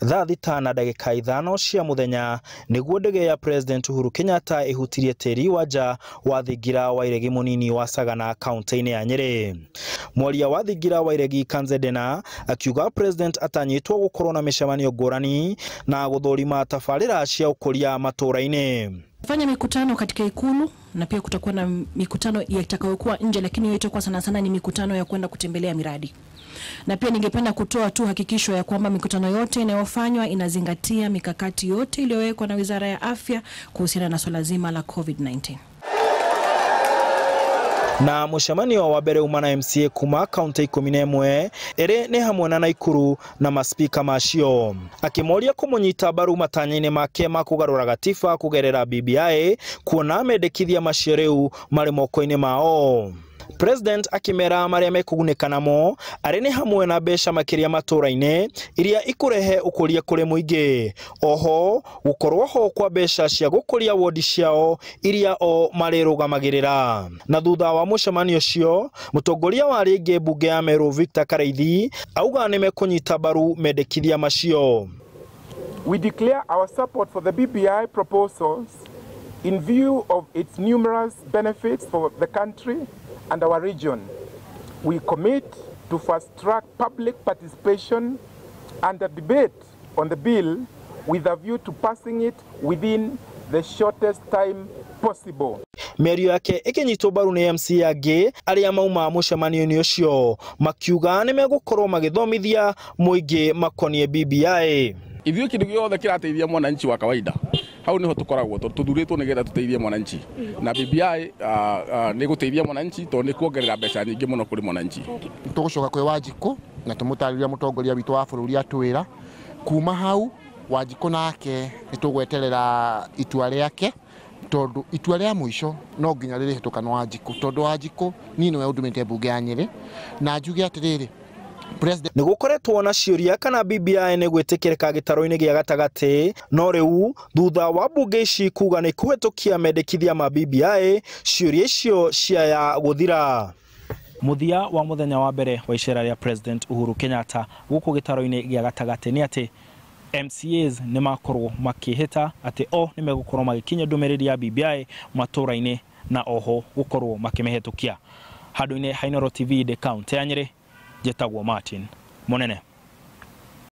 thaa 5:05 cia muthenya niguo ndege ya President Uhuru Kenyatta ihutirie tiri wa nja wa thingira wa iregi munini wa Sagana kaunti-ini ya Nyeri. Mwaria wa thingira wa iregi Kanzedena akiuga President atanyitwo gukorwo na mishamanio ngurani na guthurima tafarira cia ukoria matura-ini. Fanya mikutano katika ikulu na pia kutakuwa na mikutano itakayokuwa nje, lakini hiyo itakuwa sana sana ni mikutano ya kwenda kutembelea miradi. Na pia ningependa kutoa tu hakikisho ya kwamba mikutano yote inayofanywa inazingatia mikakati yote iliyowekwa na Wizara ya Afya kuhusiana na swala zima la COVID-19. Na mushamanio wa mbere umana MCA kuma kaunti 11 ere ni hamwe na Naikuru na maspika macio akimoria kumunyita baru matanya-ini make ma kugarura gatiba kugerera BBI kuona mendekithia macio riu mari moko-ini mao. President akimera maria mekugunekanamo ari ni hamwe na besha makiria matura-ini iria ikurehe ukuria kuri muingi, oho gukorwo ho kwa besha cia gukuria wodi ciao iria o marirũgamagĩrĩra. Na thutha wa mucemanio ucio mutongoria wa ringi bunge ya Meru Victor Karaithi auga ni mekunyita baru mendekithia macio. We declare our support for the BBI proposals in view of its numerous benefits for the country and our region. We commit to fast-track public participation and a debate on the bill with a view to passing it within the shortest time possible. Merio yake ikinyitwo baru ni MCA angi aria mauma mucemanio-ini ucio makiuga ni megukorwo magithomithia muingi makonie BBI. Ithio kindu giothe kirateithia mwananchi wa kawaida hau niho tukoragwo tuthuritwo nigetha tuteithie mwananchi, na BBI ni guteithia mwananchi to ni kuongerera mbeca nyingi muno kuri mwananchi. Tugucoka kwe Wanjiku na tumutariria mutongoria witu wa bururi atwira kuma hau Wanjiku nake nitugweterera itua riake tondu itua ria mwisho no nginya riri hitukana Wanjiku tondu Wanjiku ni niwe undumite bunge ya Nyeri na njuge atiriri President ni gukoretwo na ciuria kana BBI ni gwitikirika gitaro-ini gia gatagati, no riu thutha wa bunge ici kuga ni kuhetũkia mendekithia ma BBI ciuria icio ciaya guthira. Muthia wa muthenya wa mbere wa icera ria President Uhuru Kenyatta guku gitaro-ini gia gatagati ni ati MCAs ni makorwo makihita ati o ni megukorwo magikinya ndumiriri ya BBI matura-ini na oho gukorwo makimehetũkia. Handũ-ini Hainoro TV de kaunti ya Nyeri, jetagwo Martin Monene.